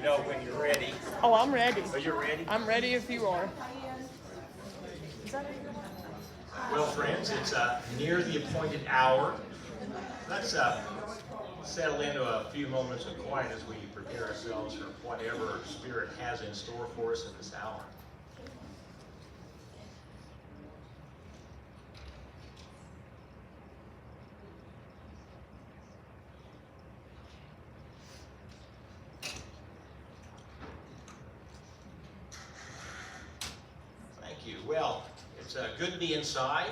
know when you're ready. Oh, I'm ready. So you're ready? I'm ready if you are. Well, friends, it's near the appointed hour. Let's settle into a few moments of quiet as we prepare ourselves for whatever Spirit has in store for us in this hour. Thank you. Well, it's good to be inside.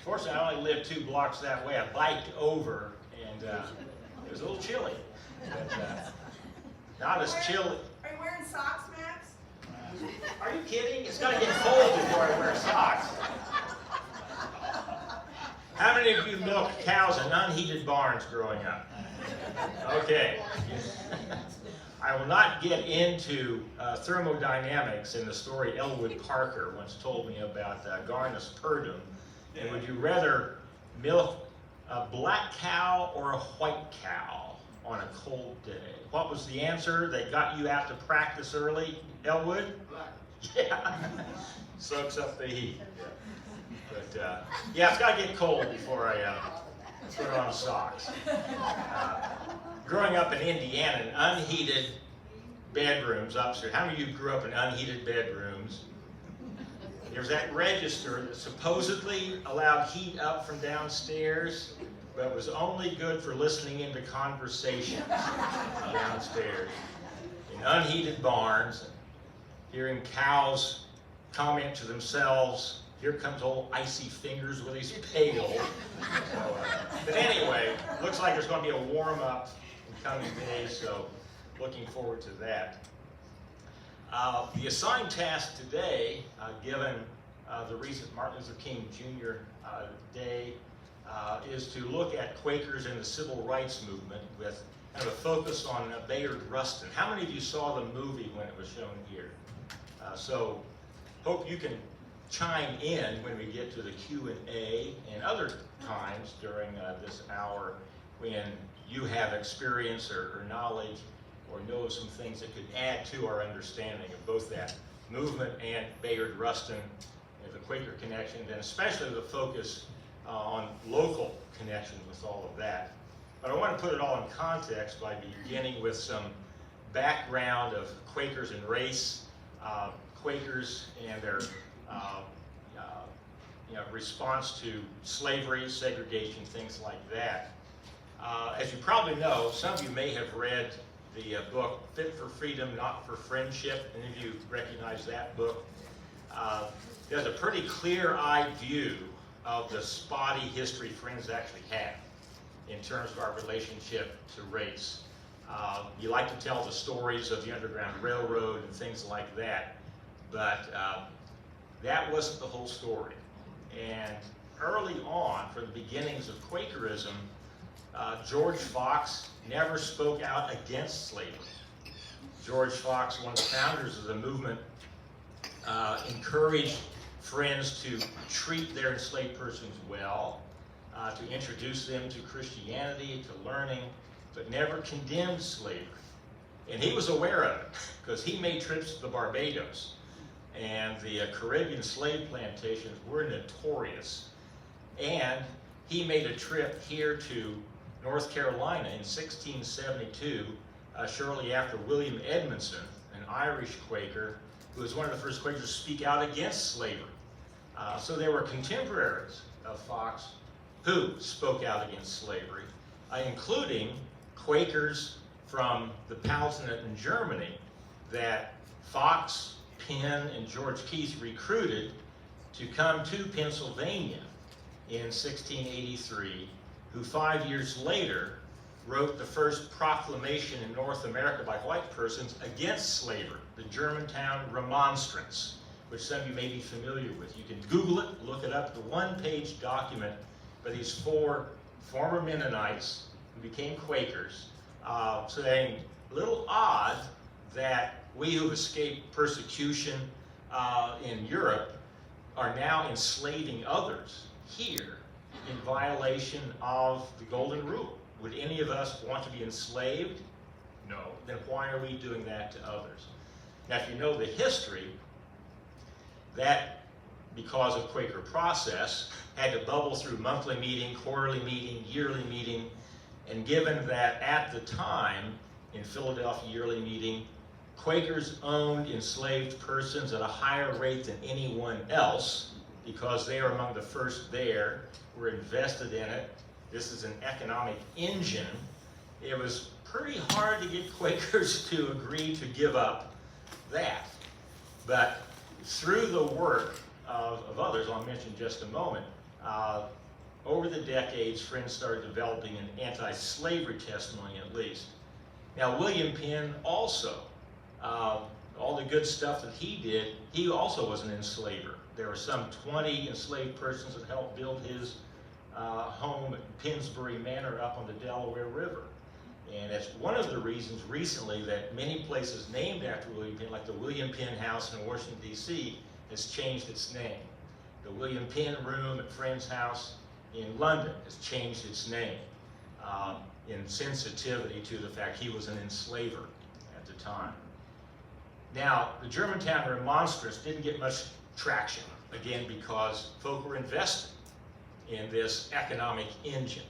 Fortunately, I only live 2 blocks that way. I biked over, and it was a little chilly. But, not as chilly. Are you wearing socks, Max? Are you kidding? It's got to get cold before I wear socks. How many of you milked cows in unheated barns growing up? Okay. I will not get into thermodynamics in the story Elwood Parker once told me about Garnus Purdum. And would you rather milk a black cow or a white cow on a cold day? What was the answer that got you out to practice early, Elwood? Black. Yeah. Soaks up the heat. But yeah, it's got to get cold before I put on socks. Growing up in Indiana, in unheated bedrooms upstairs. How many of you grew up in unheated bedrooms? There's that register that supposedly allowed heat up from downstairs, but was only good for listening into conversations downstairs. In unheated barns, hearing cows comment to themselves, "Here comes old Icy Fingers with his pail." So, but anyway, looks like there's going to be a warm-up in coming days, so looking forward to that. The assigned task today, given the recent Martin Luther King Jr. Day, is to look at Quakers and the Civil Rights Movement with kind of a focus on Bayard Rustin. How many of you saw the movie when it was shown here? So hope you can chime in when we get to the Q&A and other times during this hour when you have experience or knowledge or know of some things that could add to our understanding of both that movement and Bayard Rustin and the Quaker connection, and especially the focus on local connections with all of that. But I want to put it all in context by beginning with some background of Quakers and race, Quakers and their response to slavery, segregation, things like that. As you probably know, some of you may have read the book Fit for Freedom, Not for Friendship. Any of you recognize that book? There's a pretty clear-eyed view of the spotty history friends actually have in terms of our relationship to race. You like to tell the stories of the Underground Railroad and things like that, but that wasn't the whole story. And early on, from the beginnings of Quakerism, George Fox never spoke out against slavery. George Fox, one of the founders of the movement, encouraged friends to treat their enslaved persons well, to introduce them to Christianity, to learning, but never condemned slavery. And he was aware of it because he made trips to the Barbados, and the Caribbean slave plantations were notorious. And he made a trip here to North Carolina in 1672, shortly after William Edmondson, an Irish Quaker, who was one of the first Quakers to speak out against slavery. So there were contemporaries of Fox who spoke out against slavery, including Quakers from the Palatinate in Germany that Fox, Penn, and George Keith recruited to come to Pennsylvania in 1683, who 5 years later wrote the first proclamation in North America by white persons against slavery, the Germantown Remonstrance, which some of you may be familiar with. You can Google it, look it up, the one-page document by these 4 former Mennonites who became Quakers, saying, a little odd that we who've escaped persecution in Europe are now enslaving others here in violation of the Golden Rule. Would any of us want to be enslaved No. Then why are we doing that to others? Now, if you know the history, that, because of Quaker process, had to bubble through monthly meeting, quarterly meeting, yearly meeting, and given that at the time, in Philadelphia yearly meeting, Quakers owned enslaved persons at a higher rate than anyone else, because they are among the first there, were invested in it. This is an economic engine. It was pretty hard to get Quakers to agree to give up that. But through the work of others, I'll mention in just a moment, over the decades, Friends started developing an anti-slavery testimony at least. Now, William Penn also, all the good stuff that he did, he also was an enslaver. There were some 20 enslaved persons that helped build his home at Pennsbury Manor up on the Delaware River. And it's one of the reasons recently that many places named after William Penn, like the William Penn House in Washington, D.C., has changed its name. The William Penn Room at Friend's House in London has changed its name in sensitivity to the fact he was an enslaver at the time. Now, the Germantown Remonstrance didn't get much traction, again, because folk were invested in this economic engine.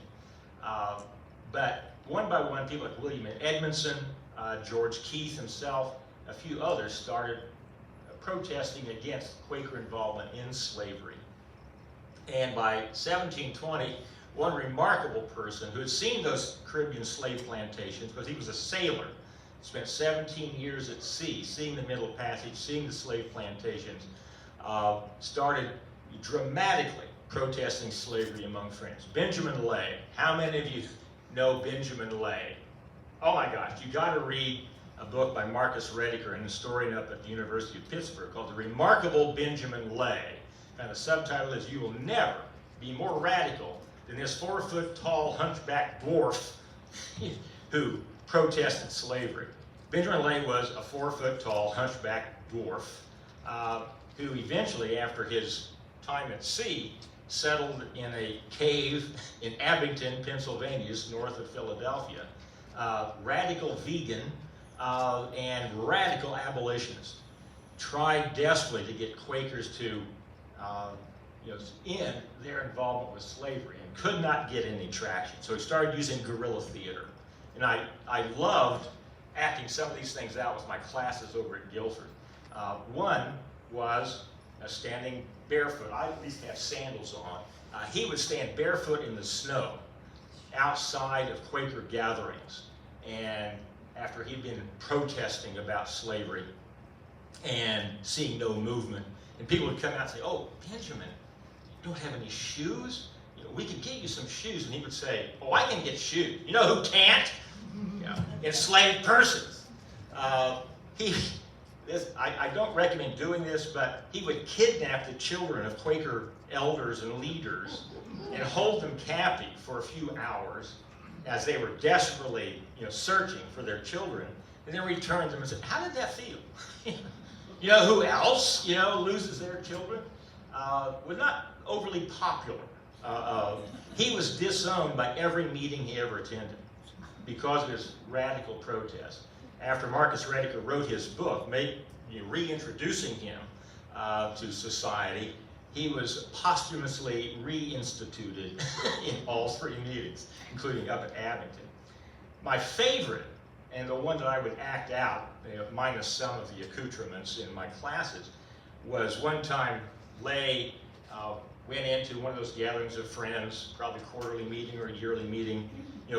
But one by one, people like William Edmondson, George Keith himself, a few others started protesting against Quaker involvement in slavery. And by 1720, one remarkable person who had seen those Caribbean slave plantations, because he was a sailor, spent 17 years at sea, seeing the Middle Passage, seeing the slave plantations, started dramatically protesting slavery among Friends. Benjamin Lay. How many of you know Benjamin Lay? Oh my gosh, you got to read a book by Marcus Rediker, an historian up at the University of Pittsburgh, called The Remarkable Benjamin Lay. And the subtitle is, "You will never be more radical than this 4-foot-tall hunchback dwarf who protested slavery." Benjamin Lay was a 4-foot-tall hunchback dwarf who eventually, after his time at sea, settled in a cave in Abington, Pennsylvania, just north of Philadelphia. Radical vegan and radical abolitionist. Tried desperately to get Quakers to end their involvement with slavery and could not get any traction. So he started using guerrilla theater. And I loved acting some of these things out with my classes over at Guilford. One was standing barefoot. I at least have sandals on. He would stand barefoot in the snow outside of Quaker gatherings, and after he'd been protesting about slavery and seeing no movement, and people would come out and say, "Oh, Benjamin, you don't have any shoes? We could get you some shoes." And he would say, "Oh, I can get shoes. You know who can't? Enslaved persons." I don't recommend doing this, but he would kidnap the children of Quaker elders and leaders and hold them captive for a few hours as they were desperately searching for their children, and then return them and say, "How did that feel?" You know who else loses their children? Was not overly popular. He was disowned by every meeting he ever attended because of his radical protest. After Marcus Rediker wrote his book, reintroducing him to society, he was posthumously reinstituted in all 3 meetings, including up at Abington. My favorite, and the one that I would act out, minus some of the accoutrements in my classes, was one time Lay went into one of those gatherings of Friends, probably quarterly meeting or yearly meeting,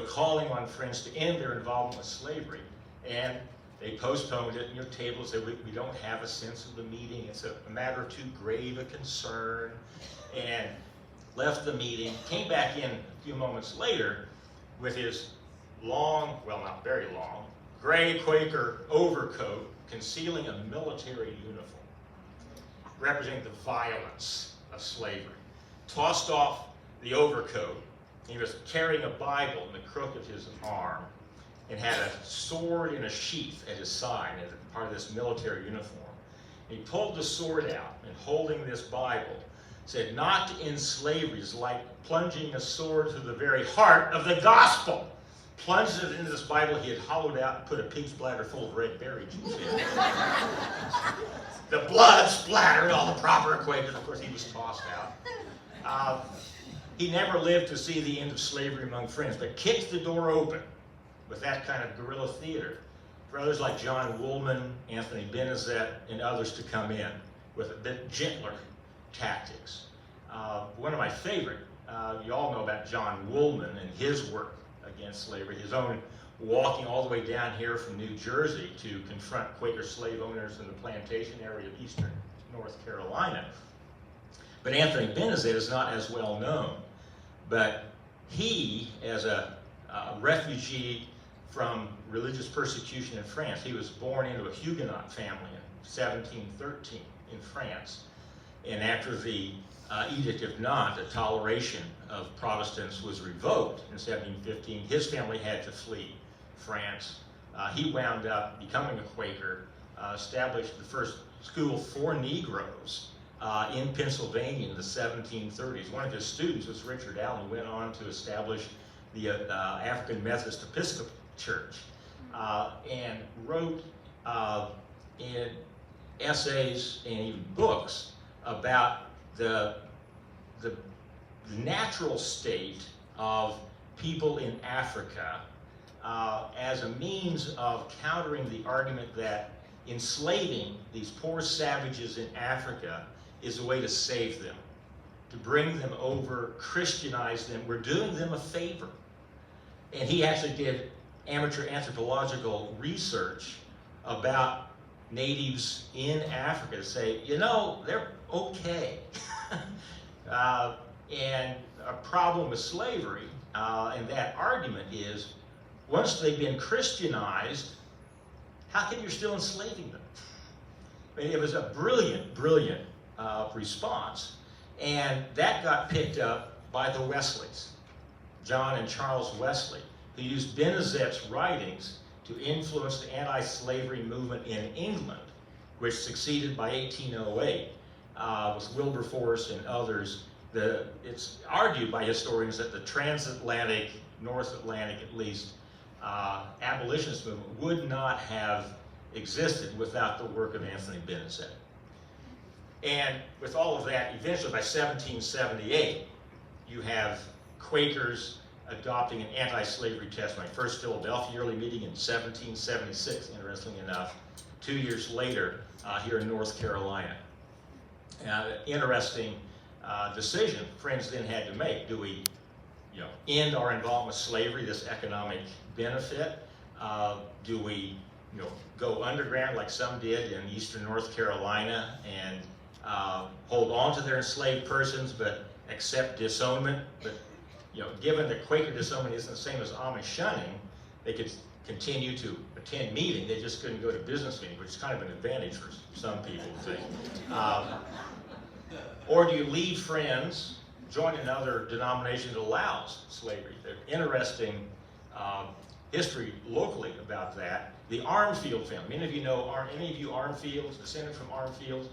calling on Friends to end their involvement with slavery. And they postponed it, tables said, we don't have a sense of the meeting, it's a matter of too grave a concern, and left the meeting, came back in a few moments later with his long, well, not very long, gray Quaker overcoat concealing a military uniform, representing the violence of slavery. Tossed off the overcoat, he was carrying a Bible in the crook of his arm, and had a sword in a sheath at his side as part of this military uniform. He pulled the sword out and, holding this Bible, said, "Not to end slavery is like plunging a sword through the very heart of the gospel." plunged it into this Bible he had hollowed out and put a pig's bladder full of red berry juice in. The blood splattered all the proper Quakers. Of course, he was tossed out. He never lived to see the end of slavery among friends, but kicked the door open with that kind of guerrilla theater for others like John Woolman, Anthony Benezet, and others to come in with a bit gentler tactics. One of my favorite, you all know about John Woolman and his work against slavery, his own walking all the way down here from New Jersey to confront Quaker slave owners in the plantation area of eastern North Carolina. But Anthony Benezet is not as well known. But he, as a refugee from religious persecution in France, he was born into a Huguenot family in 1713 in France. And after the Edict of Nantes, the toleration of Protestants was revoked in 1715, his family had to flee France. He wound up becoming a Quaker, established the first school for Negroes in Pennsylvania in the 1730s. One of his students was Richard Allen, who went on to establish the African Methodist Episcopal Church, and wrote in essays and even books about the natural state of people in Africa as a means of countering the argument that enslaving these poor savages in Africa is a way to save them, to bring them over, Christianize them. We're doing them a favor. And he actually did amateur anthropological research about natives in Africa to say, you know, they're okay. And a problem with slavery, and that argument is, once they've been Christianized, how come you're still enslaving them? I mean, it was a brilliant, brilliant response. And that got picked up by the Wesleys, John and Charles Wesley, who used Benezet's writings to influence the anti-slavery movement in England, which succeeded by 1808 with Wilberforce and others. It's argued by historians that the transatlantic, North Atlantic at least, abolitionist movement would not have existed without the work of Anthony Benezet. And with all of that, eventually by 1778, you have Quakers adopting an anti-slavery testimony. First Philadelphia Yearly Meeting in 1776, interestingly enough, 2 years later here in North Carolina. Interesting decision friends then had to make. Do we end our involvement with slavery, this economic benefit? Do we go underground like some did in eastern North Carolina and hold on to their enslaved persons but accept disownment? But given that Quaker disownment isn't the same as Amish shunning, they could continue to attend meeting. They just couldn't go to business meeting, which is kind of an advantage for some people, I think. Or do you leave friends, join another denomination that allows slavery? There's interesting history locally about that. The Armfield family. Many of you know, any of you Armfields, descended from Armfields?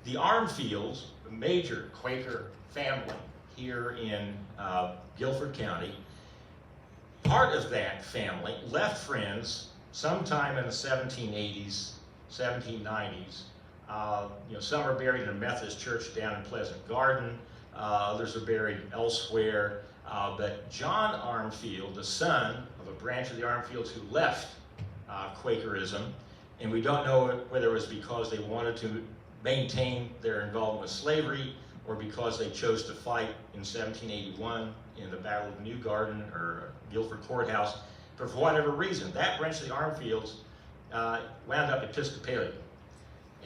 The Armfields, a major Quaker family here in Guilford County, part of that family left friends sometime in the 1780s, 1790s. Some are buried in a Methodist church down in Pleasant Garden. Others are buried elsewhere. But John Armfield, the son of a branch of the Armfields who left Quakerism, and we don't know whether it was because they wanted to maintain their involvement with slavery or because they chose to fight in 1781 in the Battle of New Garden or Guilford Courthouse. But for whatever reason, that branch of the Armfields wound up Episcopalian.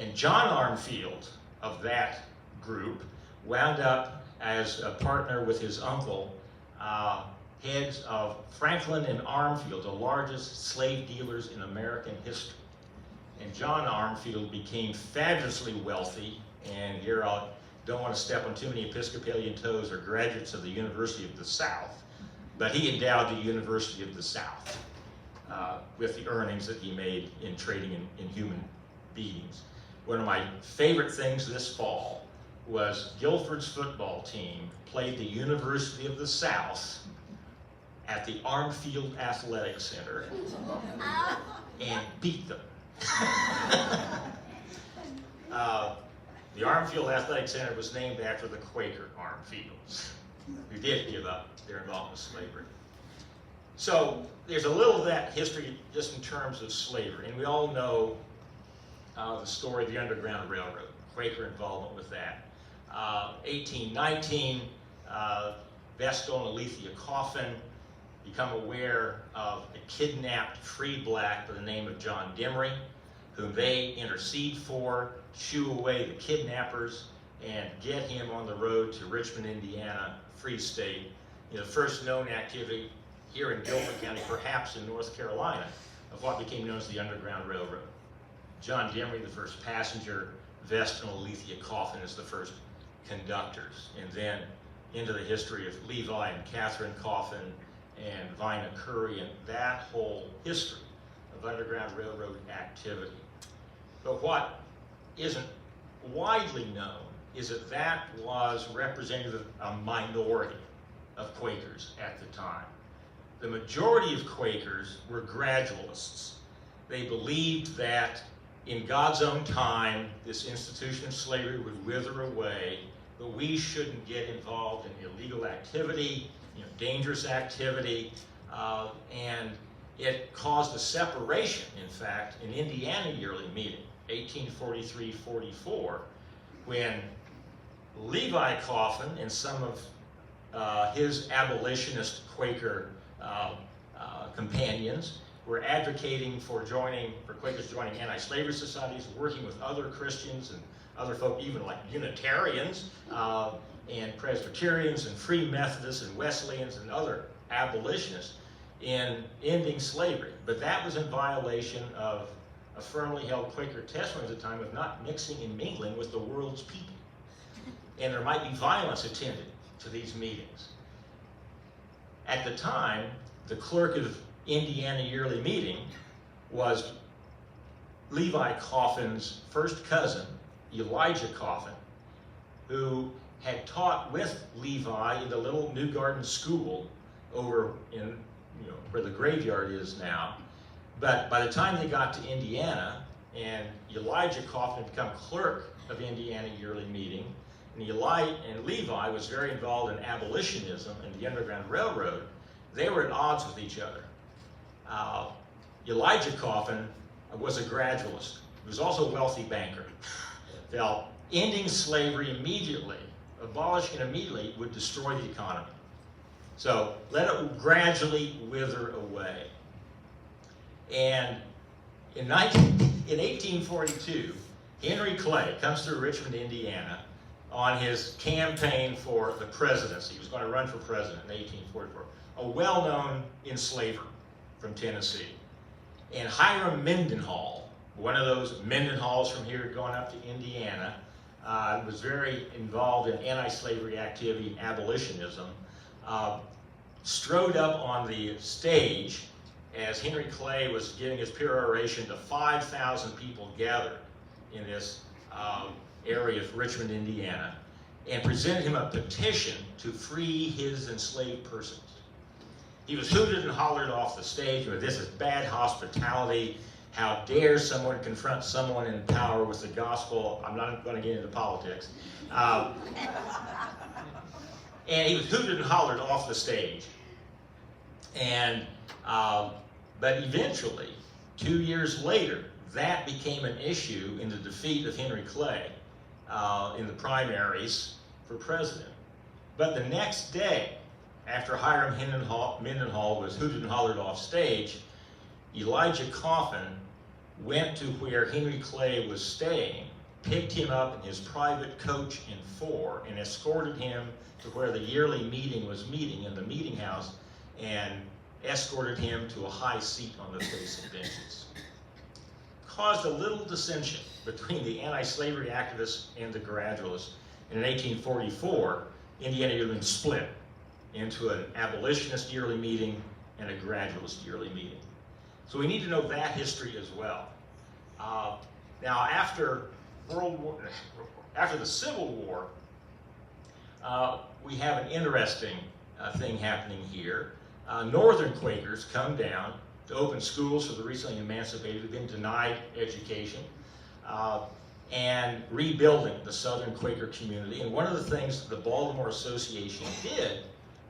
And John Armfield of that group wound up as a partner with his uncle, heads of Franklin and Armfield, the largest slave dealers in American history. And John Armfield became fabulously wealthy, and here I don't want to step on too many Episcopalian toes or graduates of the University of the South, but he endowed the University of the South with the earnings that he made in trading in human beings. One of my favorite things this fall was Guilford's football team played the University of the South at the Armfield Athletic Center and beat them. The Armfield Athletic Center was named after the Quaker Armfields, who did give up their involvement with slavery. So there's a little of that history just in terms of slavery, and we all know the story of the Underground Railroad, Quaker involvement with that. 1819, Vestal and Alethea Coffin become aware of a kidnapped free black by the name of John Demery, whom they intercede for, shoo away the kidnappers, and get him on the road to Richmond, Indiana, free state. The first known activity here in Guilford County, perhaps in North Carolina, of what became known as the Underground Railroad. John Demery, the first passenger, Vestal and Alethea Coffin as the first conductors, and then into the history of Levi and Catherine Coffin and Vina Curry and that whole history of Underground Railroad activity. But what isn't widely known is that that was representative of a minority of Quakers at the time. The majority of Quakers were gradualists. They believed that in God's own time, this institution of slavery would wither away, but we shouldn't get involved in illegal activity, dangerous activity, and it caused a separation, in fact, in Indiana Yearly Meeting, 1843-44, when Levi Coffin and some of his abolitionist Quaker companions were advocating for Quakers joining anti-slavery societies, working with other Christians and other folk, even like Unitarians and Presbyterians and Free Methodists and Wesleyans and other abolitionists in ending slavery. But that was in violation of a firmly held Quaker testimony at the time of not mixing and mingling with the world's people. And there might be violence attended to these meetings. At the time, the clerk of Indiana Yearly Meeting was Levi Coffin's first cousin, Elijah Coffin, who had taught with Levi in the little New Garden School over in where the graveyard is now. But by the time they got to Indiana, and Elijah Coffin had become clerk of Indiana Yearly Meeting, and Levi was very involved in abolitionism and the Underground Railroad, they were at odds with each other. Elijah Coffin was a gradualist. He was also a wealthy banker. Felt ending slavery immediately, abolishing it immediately, would destroy the economy. So let it gradually wither away. And in 1842, Henry Clay comes through Richmond, Indiana, on his campaign for the presidency. He was going to run for president in 1844. A well-known enslaver from Tennessee. And Hiram Mendenhall, one of those Mendenhalls from here going up to Indiana, was very involved in anti-slavery activity and abolitionism, strode up on the stage as Henry Clay was giving his peroration to 5,000 people gathered in this area of Richmond, Indiana, and presented him a petition to free his enslaved persons. He was hooted and hollered off the stage with, "This is bad hospitality. How dare someone confront someone in power with the gospel?" I'm not going to get into politics. And he was hooted and hollered off the stage. And but eventually, 2 years later, that became an issue in the defeat of Henry Clay in the primaries for president. But the next day, after Hiram Mendenhall was hooted and hollered off stage, Elijah Coffin went to where Henry Clay was staying, picked him up in his private coach and four, and escorted him to where the yearly meeting was meeting in the meeting house, and escorted him to a high seat on the facing benches. Caused a little dissension between the anti-slavery activists and the gradualists. And in 1844, Indiana Yearly split into an abolitionist yearly meeting and a gradualist yearly meeting. So we need to know that history as well. Now, after the Civil War, we have an interesting thing happening here. Northern Quakers come down to open schools for the recently emancipated who've been denied education, and rebuilding the Southern Quaker community. And one of the things the Baltimore Association did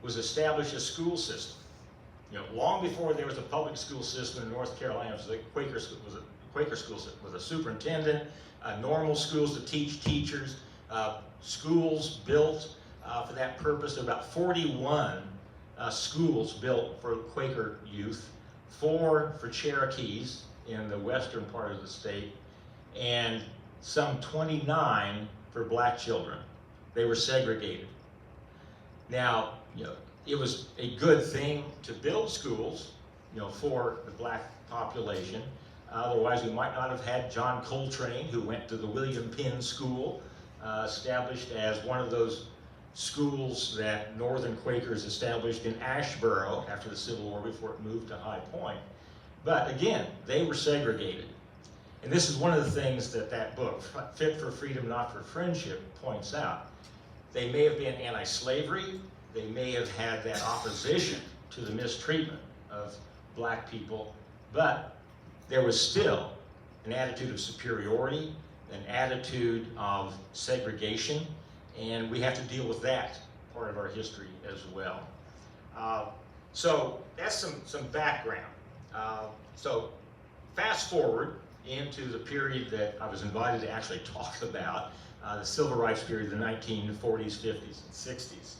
was establish a school system. You know, long before there was a public school system in North Carolina, it was a Quaker school system with a superintendent, normal schools to teach teachers, schools built for that purpose. There were about 41 schools built for Quaker youth, 4 for Cherokees in the western part of the state, and some 29 for black children. They were segregated. Now, you know, it was a good thing to build schools, you know, for the black population. Otherwise, we might not have had John Coltrane, who went to the William Penn School, established as one of those schools that Northern Quakers established in Asheboro after the Civil War before it moved to High Point. But again, they were segregated. And this is one of the things that that book, Fit for Freedom, Not for Friendship, points out. They may have been anti-slavery, they may have had that opposition to the mistreatment of black people, but there was still an attitude of superiority, an attitude of segregation, and we have to deal with that part of our history as well. So that's some background. So fast forward into the period that I was invited to actually talk about, the civil rights period, the 1940s, 50s, and 60s.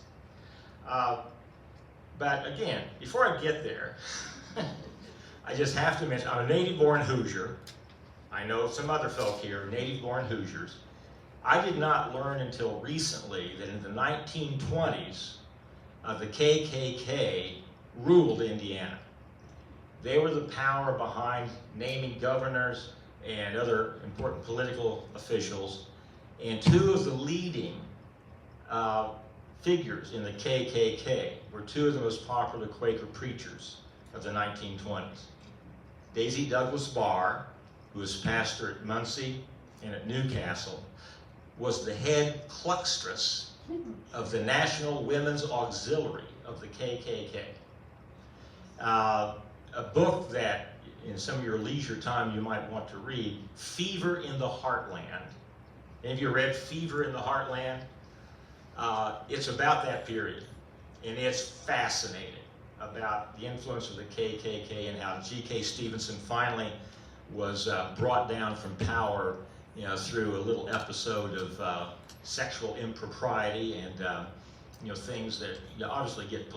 But again, before I get there, I just have to mention, I'm a native-born Hoosier. I know some other folk here are native-born Hoosiers. I did not learn until recently that in the 1920s, the KKK ruled Indiana. They were the power behind naming governors and other important political officials, and 2 of the leading figures in the KKK were 2 of the most popular Quaker preachers of the 1920s. Daisy Douglas Barr, who was pastor at Muncie and at Newcastle, was the head cluckstress of the National Women's Auxiliary of the KKK. A book that, in some of your leisure time, you might want to read, Fever in the Heartland. Any of you read Fever in the Heartland? It's about that period, and it's fascinating about the influence of the KKK and how G.K. Stevenson finally was brought down from power, you know, through a little episode of sexual impropriety and you know, things that, you know, obviously get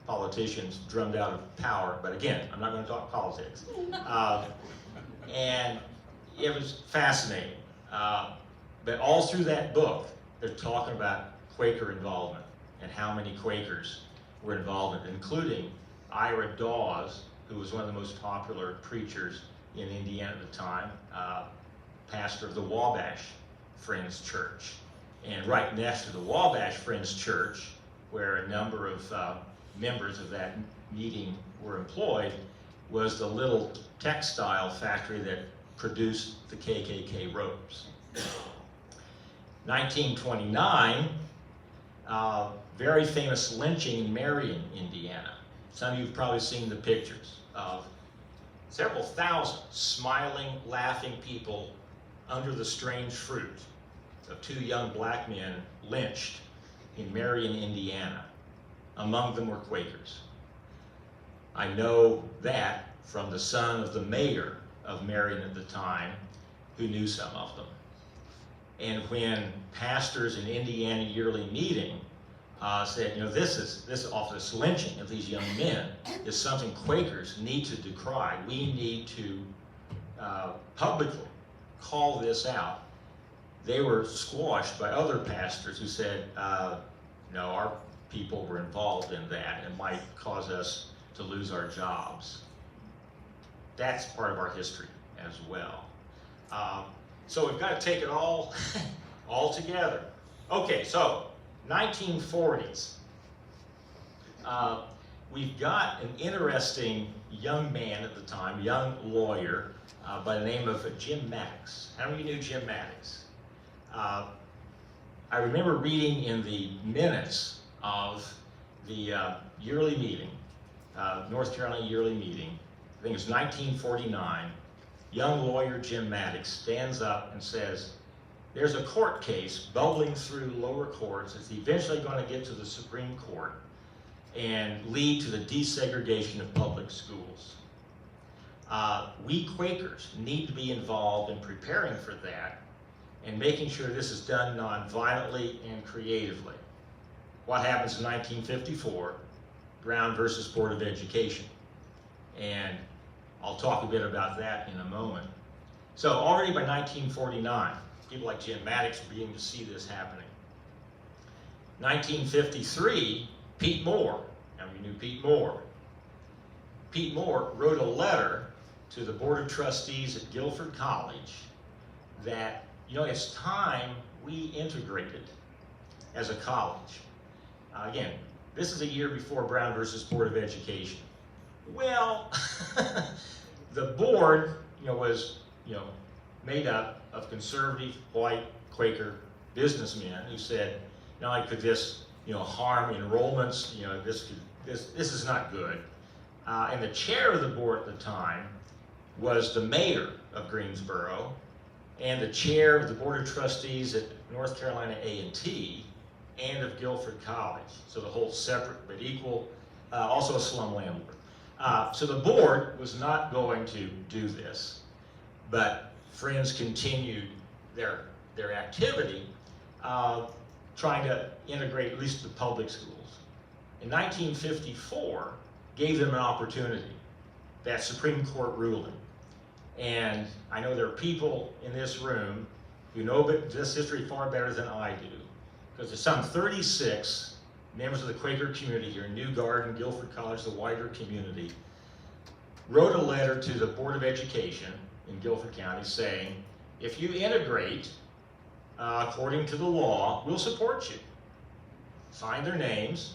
politicians drummed out of power. But again, I'm not going to talk politics. And it was fascinating. But all through that book, they're talking about Quaker involvement and how many Quakers were involved in it, including Ira Dawes, who was one of the most popular preachers in Indiana at the time, pastor of the Wabash Friends Church. And right next to the Wabash Friends Church, where a number of members of that meeting were employed, was the little textile factory that produced the KKK robes. 1929, very famous lynching in Marion, Indiana. Some of you have probably seen the pictures of several thousand smiling, laughing people under the strange fruit of 2 young black men lynched in Marion, Indiana. Among them were Quakers. I know that from the son of the mayor of Marion at the time, who knew some of them. And when pastors in Indiana yearly meeting said, you know, this lynching of these young men is something Quakers need to decry. We need to publicly call this out. They were squashed by other pastors who said, no, our people were involved in that and might cause us to lose our jobs. That's part of our history as well. So we've got to take it all together. Okay, so 1940s. We've got an interesting young man at the time, young lawyer, by the name of Jim Maddox. How many of you knew Jim Maddox? I remember reading in the minutes of the yearly meeting North Carolina Yearly Meeting, I think it's 1949, young lawyer Jim Maddox stands up and says, there's a court case bubbling through lower courts. It's eventually going to get to the Supreme Court and lead to the desegregation of public schools. We Quakers need to be involved in preparing for that and making sure this is done non-violently and creatively. What happens in 1954? Brown versus Board of Education. And I'll talk a bit about that in a moment. So already by 1949, people like Jim Maddox were beginning to see this happening. 1953, Pete Moore. Now we knew Pete Moore. Pete Moore wrote a letter to the Board of Trustees at Guilford College that, it's time we integrated as a college. Again, this is a year before Brown versus Board of Education. Well, the board, was, made up of conservative, white, Quaker businessmen who said, not only could this, harm enrollments, this is not good. And the chair of the board at the time was the mayor of Greensboro and the chair of the Board of Trustees at North Carolina A&T and of Guilford College. So the whole separate but equal, also a slum landlord. So the board was not going to do this, but Friends continued their activity, trying to integrate at least the public schools. In 1954, gave them an opportunity, that Supreme Court ruling. And I know there are people in this room who know this history far better than I do, because there's some 36 members of the Quaker community here in New Garden, Guilford College, the wider community, wrote a letter to the Board of Education in Guilford County saying, if you integrate according to the law, we'll support you. Signed their names,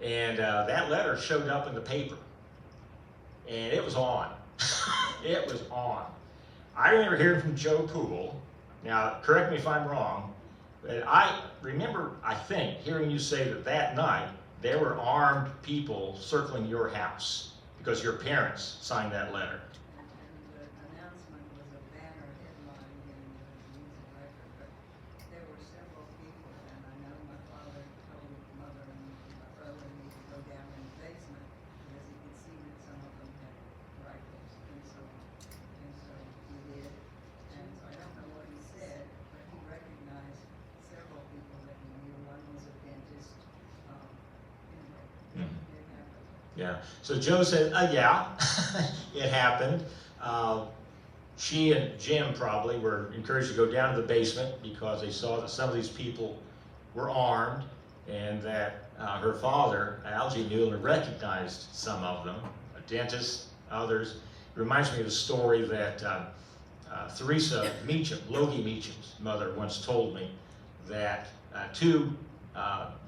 and that letter showed up in the paper. And it was on. It was on. I remember hearing from Joe Poole. Now, correct me if I'm wrong, but I remember, I think, hearing you say that night there were armed people circling your house because your parents signed that letter. And the announcement was a banner headline in the News and Record, but there were several people, and I know my father told mother and my brother and me to go down in the basement because he could see that some of them had rifles, and so we did. And so I don't know what he said, but he recognized several people that he knew. One was a dentist. Anyway, it happened. Yeah, so Joe said, yeah, it happened. She and Jim probably were encouraged to go down to the basement because they saw that some of these people were armed and that her father, Algie, knew and recognized some of them, a dentist, others. It reminds me of a story that Theresa Meacham, Logie Meacham's mother, once told me that two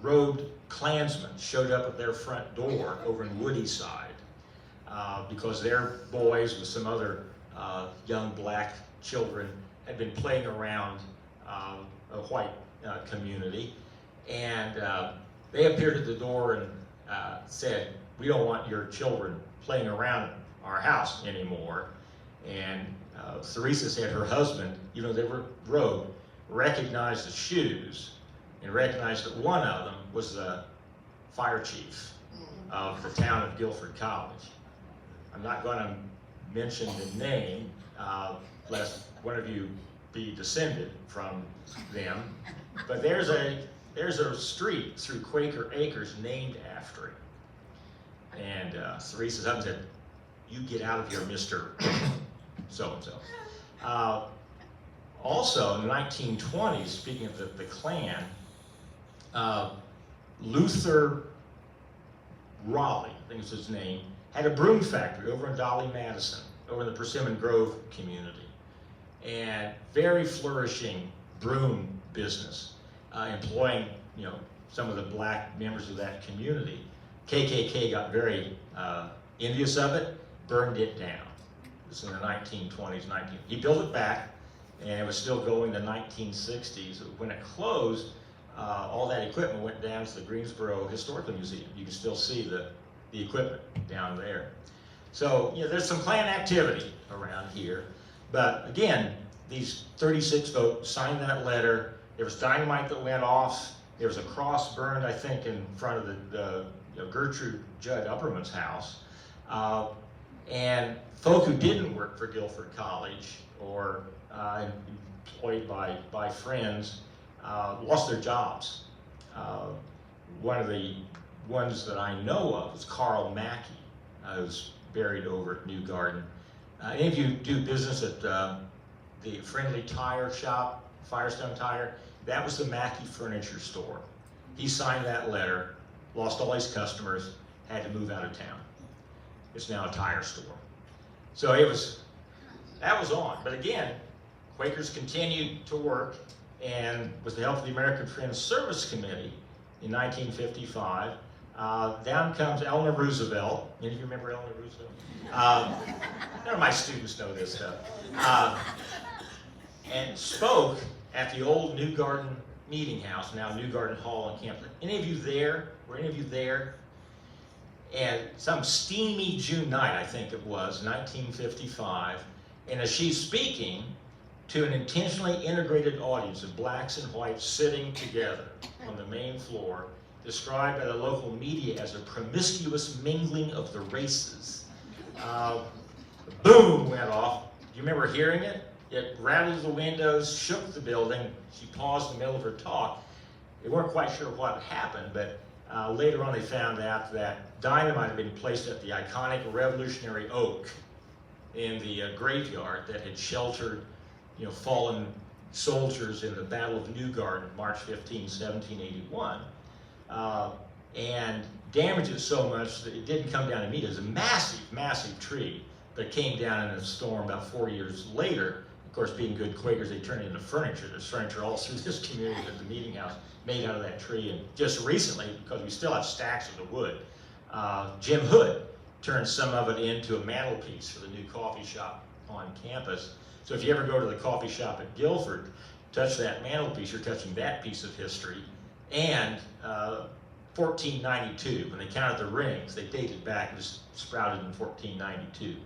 robed Klansmen showed up at their front door over in Woodyside because their boys with some other young black children had been playing around a white community, and they appeared at the door and said, we don't want your children playing around our house anymore. And Theresa said her husband, they were robed, recognized the shoes and recognized that one of them was the fire chief of the town of Guilford College. I'm not going to mention the name, lest one of you be descended from them, but there's a street through Quaker Acres named after him. And Theresa's husband said, you get out of here, Mr. So-and-so. Also, in the 1920s, speaking of the Klan, Luther Raleigh, I think is his name, had a broom factory over in Dolly Madison, over in the Persimmon Grove community. And very flourishing broom business, employing, some of the black members of that community. KKK got very envious of it, burned it down. This was in the 1920s, he built it back, and it was still going in the 1960s. When it closed, all that equipment went down to the Greensboro Historical Museum. You can still see the the equipment down there. So, there's some Klan activity around here. But again, these 36 folks signed that letter. There was dynamite that went off. There was a cross burned, I think, in front of the Gertrude Judd Upperman's house. And folk who didn't work for Guilford College or employed by friends lost their jobs. One of the ones that I know of was Carl Mackey, who's buried over at New Garden. Any of you do business at the Friendly Tire Shop, Firestone Tire? That was the Mackey Furniture Store. He signed that letter, lost all his customers, had to move out of town. It's now a tire store. So that was on. But again, Quakers continued to work, and with the help of the American Friends Service Committee in 1955, down comes Eleanor Roosevelt. Any of you remember Eleanor Roosevelt? None of my students know this stuff. And spoke at the old New Garden Meeting House, now New Garden Hall on campus. Any of you there? Were any of you there? And some steamy June night, I think it was, 1955, and as she's speaking to an intentionally integrated audience of blacks and whites sitting together on the main floor, described by the local media as a promiscuous mingling of the races. Boom went off. Do you remember hearing it? It rattled the windows, shook the building. She paused in the middle of her talk. They weren't quite sure what happened, but later on they found out that dynamite had been placed at the iconic Revolutionary Oak in the graveyard that had sheltered fallen soldiers in the Battle of New Garden, March 15, 1781. And damaged it so much that it didn't come down immediately. It was a massive, massive tree, but it came down in a storm about 4 years later. Of course, being good Quakers, they turned it into furniture. There's furniture all through this community at the meeting house made out of that tree. And just recently, because we still have stacks of the wood, Jim Hood turned some of it into a mantelpiece for the new coffee shop on campus. So if you ever go to the coffee shop at Guilford, touch that mantelpiece, you're touching that piece of history. And 1492, when they counted the rings, they dated back, it was sprouted in 1492.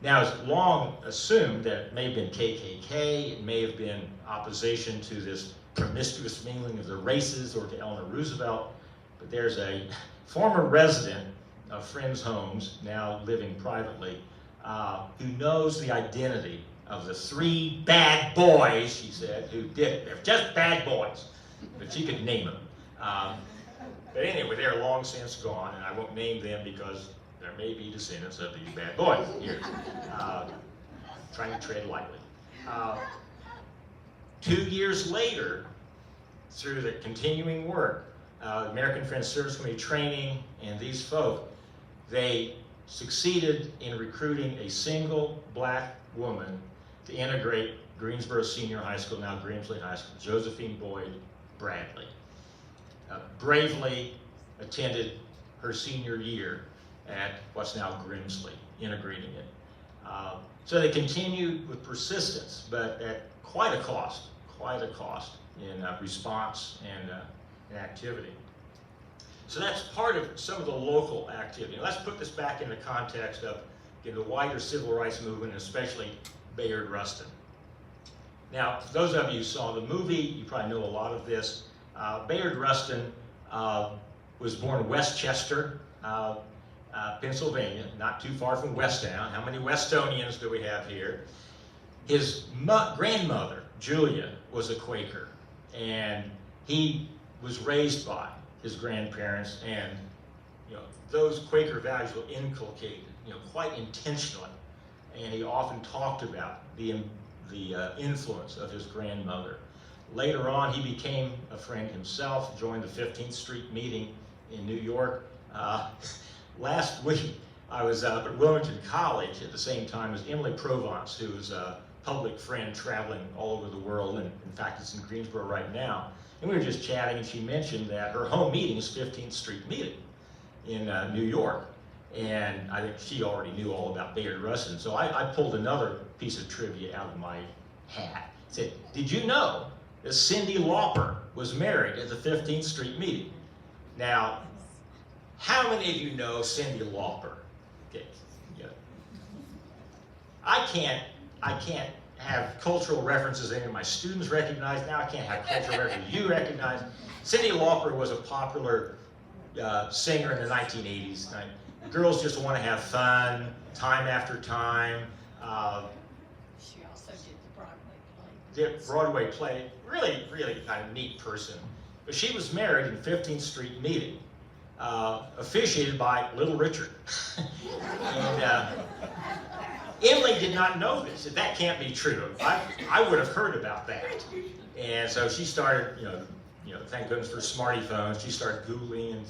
Now, it's long assumed that it may have been KKK, it may have been opposition to this promiscuous mingling of the races or to Eleanor Roosevelt, but there's a former resident of Friends' Homes, now living privately, who knows the identity of the 3 bad boys, she said, who did it. They're just bad boys, but she could name them. But anyway, they're long since gone, and I won't name them because there may be descendants of these bad boys here. Trying to tread lightly. 2 years later, through the continuing work, American Friends Service Committee training and these folk, they succeeded in recruiting a single black woman to integrate Greensboro Senior High School, now Grimsley High School, Josephine Boyd Bradley. Bravely attended her senior year at what's now Grimsley, integrating it. So they continued with persistence, but at quite a cost in response and activity. So that's part of some of the local activity. Let's put this back in the context of the wider civil rights movement, and especially Bayard Rustin. Now, for those of you who saw the movie, you probably know a lot of this. Bayard Rustin was born in Westchester, Pennsylvania, not too far from Westtown. How many Westonians do we have here? His grandmother, Julia, was a Quaker, and he was raised by his grandparents, and those Quaker values were inculcated, quite intentionally. And he often talked about the influence of his grandmother. Later on, he became a friend himself, joined the 15th Street meeting in New York. Last week, I was up at Wilmington College at the same time as Emily Provence, who is a public friend traveling all over the world, and in fact, it's in Greensboro right now. And we were just chatting, and she mentioned that her home meeting is 15th Street meeting in New York. And I think she already knew all about Bayard Rustin. So I pulled another piece of trivia out of my hat. I said, did you know that Cyndi Lauper was married at the 15th Street meeting? Now, How many of you know Cyndi Lauper? Okay. Yeah. I can't have cultural references any of my students recognize. Now I can't have cultural references you recognize. Cyndi Lauper was a popular singer in the 1980s. Girls Just Want to Have Fun, Time After Time. She also did the Broadway play. Did Broadway play. Really, really kind of neat person. But she was married in 15th Street Meeting, officiated by Little Richard. And Emily did not know this. That can't be true. I would have heard about that. And so she started, thank goodness for smarty phones, she started Googling and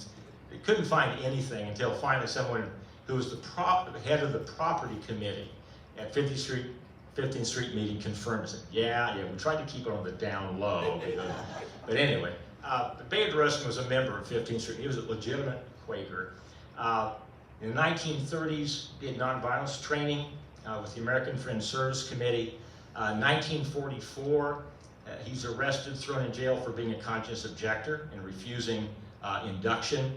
couldn't find anything until finally someone who was the head of the property committee at 15th Street Meeting confirmed it. Said, yeah, we tried to keep it on the down low. But anyway, Bayard Rustin was a member of 15th Street. He was a legitimate Quaker. In the 1930s, did nonviolence training with the American Friends Service Committee. 1944, he's arrested, thrown in jail for being a conscientious objector and refusing induction,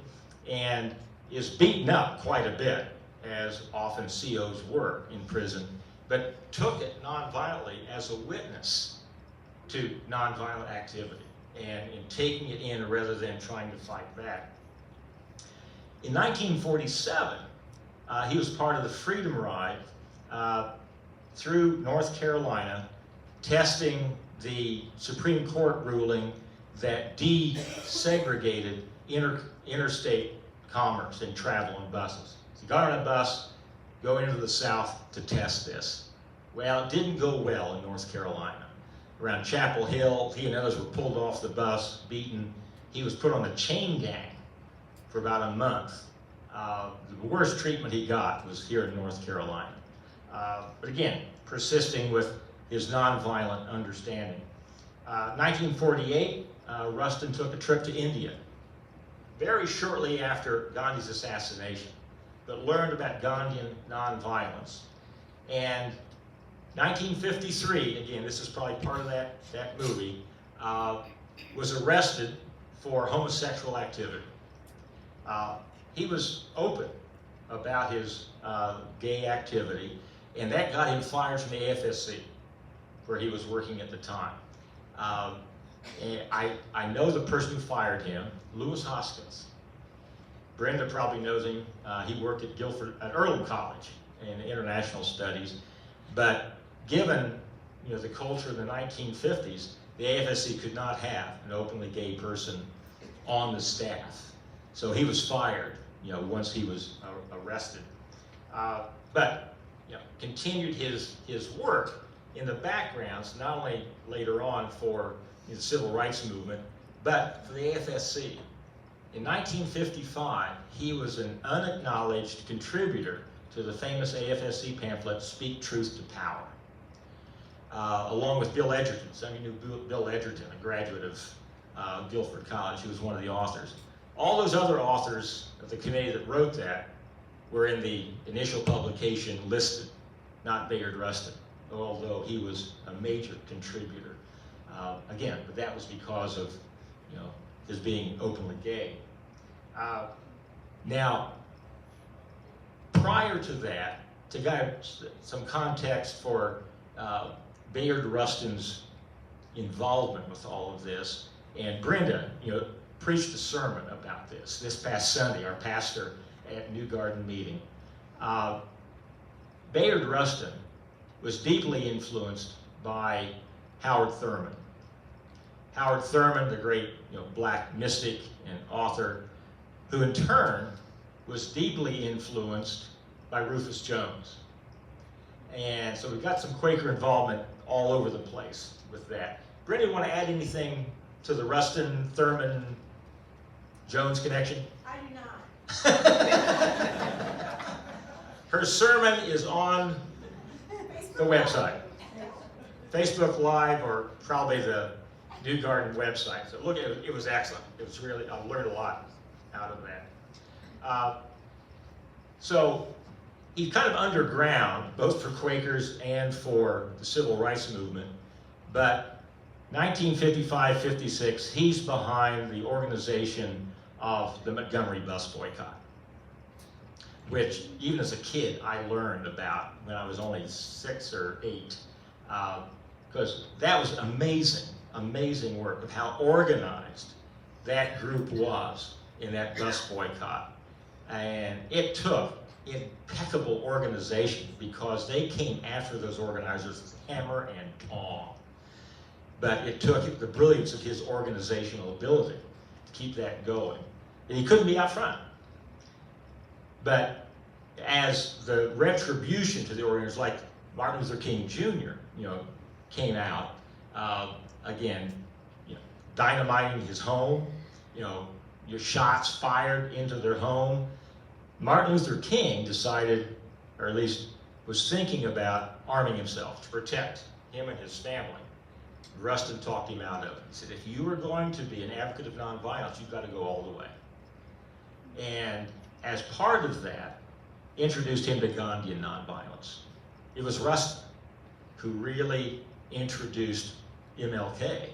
and is beaten up quite a bit, as often COs were in prison, but took it nonviolently as a witness to nonviolent activity, and in taking it in rather than trying to fight back. In 1947, he was part of the Freedom Ride through North Carolina, testing the Supreme Court ruling that desegregated interstate commerce and travel on buses. So he got on a bus, go into the South to test this. Well, it didn't go well in North Carolina. Around Chapel Hill, he and others were pulled off the bus, beaten. He was put on the chain gang for about a month. The worst treatment he got was here in North Carolina. But again, persisting with his nonviolent understanding. 1948, Rustin took a trip to India, very shortly after Gandhi's assassination, but learned about Gandhian nonviolence. And 1953, again, this is probably part of that movie, was arrested for homosexual activity. He was open about his gay activity, and that got him fired from the AFSC, where he was working at the time. And I know the person who fired him, Louis Hoskins. Brenda probably knows him. He worked at Earlham College in international studies. But given the culture of the 1950s, the AFSC could not have an openly gay person on the staff. So he was fired, once he was arrested. But continued his work in the backgrounds, not only later on for the civil rights movement, but for the AFSC. In 1955, he was an unacknowledged contributor to the famous AFSC pamphlet, Speak Truth to Power, along with Bill Edgerton. Some of you knew Bill Edgerton, a graduate of Guilford College. He was one of the authors. All those other authors of the committee that wrote that were in the initial publication listed, not Bayard Rustin, although he was a major contributor. Again, but that was because of his being openly gay. Now, prior to that, to give some context for Bayard Rustin's involvement with all of this, and Brenda, preached a sermon about this past Sunday, our pastor at New Garden meeting. Bayard Rustin was deeply influenced by Howard Thurman. Howard Thurman, the great black mystic and author, who in turn was deeply influenced by Rufus Jones. And so we've got some Quaker involvement all over the place with that. Brenda, you want to add anything to the Rustin, Thurman, Jones connection? I do not. Her sermon is on the website. Facebook Live, or probably the New Garden website. So look, it was excellent. It was really, I learned a lot out of that. So he's kind of underground, both for Quakers and for the civil rights movement. But 1955-56, he's behind the organization of the Montgomery bus boycott, which even as a kid I learned about when I was only 6 or 8, because that was amazing, amazing work of how organized that group was in that bus boycott. And it took impeccable organization because they came after those organizers with hammer and tong. But it took the brilliance of his organizational ability to keep that going. And he couldn't be out front. But as the retribution to the organizers, like Martin Luther King Jr., came out, again, dynamiting his home, your shots fired into their home. Martin Luther King decided, or at least was thinking about arming himself to protect him and his family. Rustin talked him out of it. He said, if you are going to be an advocate of nonviolence, you've got to go all the way. And as part of that, introduced him to Gandhian nonviolence. It was Rustin who really introduced MLK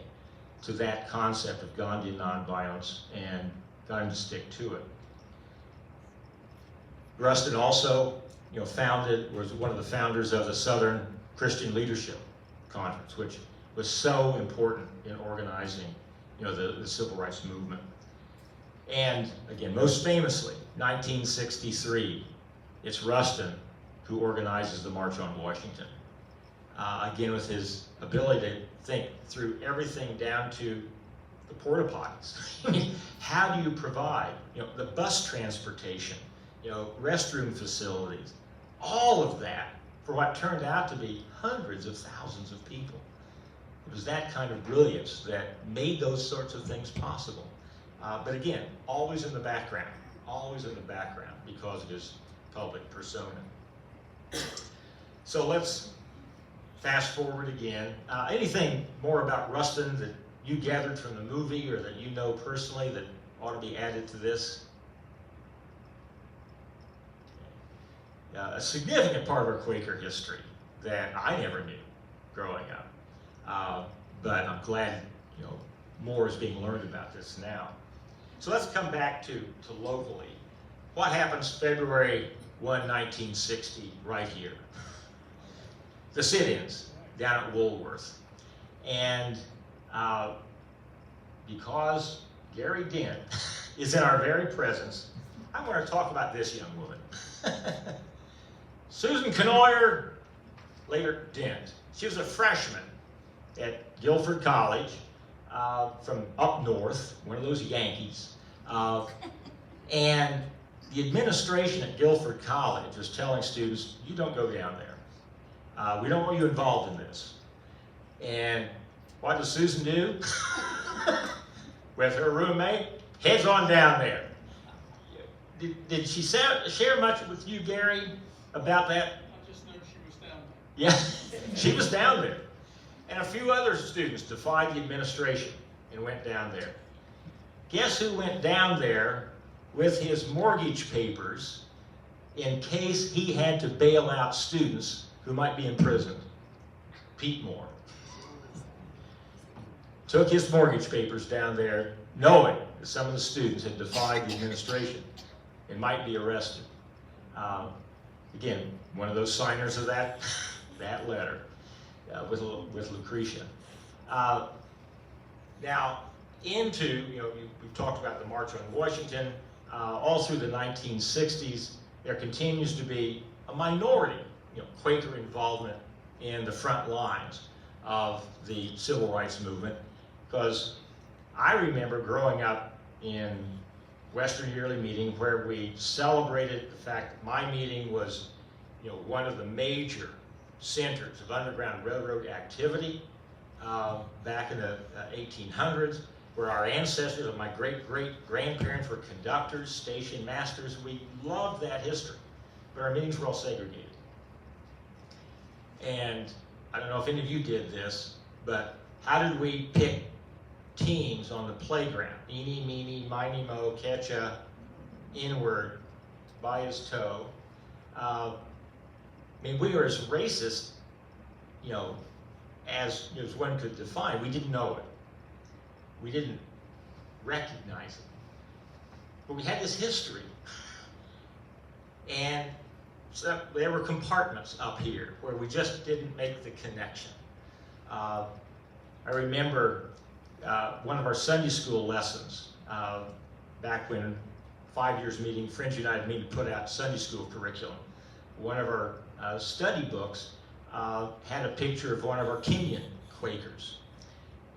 to that concept of Gandhian nonviolence and got him to stick to it. Rustin also, was one of the founders of the Southern Christian Leadership Conference, which was so important in organizing, the civil rights movement. And again, most famously, 1963, it's Rustin who organizes the March on Washington. Again, with his ability to think through everything down to the porta potties. How do you provide, the bus transportation, restroom facilities, all of that for what turned out to be hundreds of thousands of people. It was that kind of brilliance that made those sorts of things possible. But again, always in the background because of his public persona. So let's fast forward again. Anything more about Rustin that you gathered from the movie or that you know personally that ought to be added to this? A significant part of our Quaker history that I never knew growing up. But I'm glad, more is being learned about this now. So let's come back to locally. What happens February 1, 1960, right here? The sit-ins down at Woolworth. And because Gary Dent is in our very presence, I want to talk about this young woman. Susan Kenoyer, later Dent. She was a freshman at Guilford College from up north, one of those Yankees. And the administration at Guilford College was telling students, you don't go down there. We don't want you involved in this. And what does Susan do? With her roommate, heads on down there. Did she share much with you, Gary, about that? I just know she was down there. Yeah, she was down there. And a few other students defied the administration and went down there. Guess who went down there with his mortgage papers in case he had to bail out students who might be imprisoned? Pete Moore. Took his mortgage papers down there knowing that some of the students had defied the administration and might be arrested. Again, one of those signers of that letter with Lucretia. Now, we've talked about the March on Washington. All through the 1960s, there continues to be a minority, Quaker involvement in the front lines of the civil rights movement. Because I remember growing up in Western Yearly Meeting where we celebrated the fact that my meeting was, one of the major centers of Underground Railroad activity back in the 1800s, where our ancestors and my great-great-grandparents were conductors, station masters. We loved that history, but our meetings were all segregated. And I don't know if any of you did this, but how did we pick teams on the playground? Eeny, meeny, miny, mo, catch a inward by his toe. We were as racist, as one could define. We didn't know it. We didn't recognize it. But we had this history. And so there were compartments up here where we just didn't make the connection. I remember one of our Sunday school lessons back when 5 Years Meeting, Friends United Meeting put out Sunday school curriculum. One of our study books had a picture of one of our Kenyan Quakers.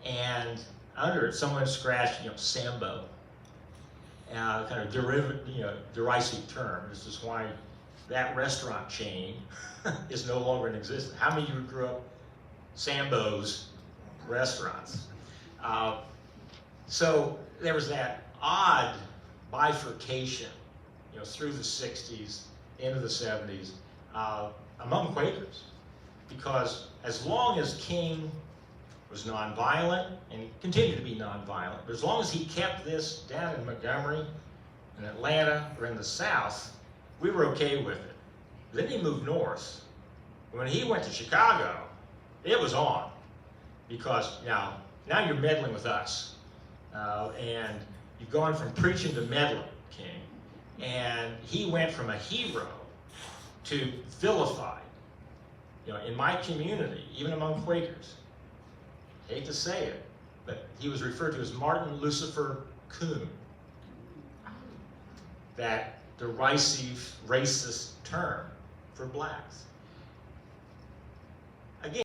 And under it, someone scratched, Sambo. Kind of derisive term. This is why that restaurant chain is no longer in existence. How many of you grew up Sambo's restaurants? So there was that odd bifurcation, through the 60s, into the 70s, among Quakers. Because as long as King was nonviolent and continued to be nonviolent, but as long as he kept this down in Montgomery, in Atlanta, or in the South, we were okay with it. Then he moved north. When he went to Chicago, it was on. Because now you're meddling with us. And you've gone from preaching to meddling, King. And he went from a hero to vilified. In my community, even among Quakers, hate to say it, but he was referred to as Martin Lucifer Coon. That derisive, racist term for blacks.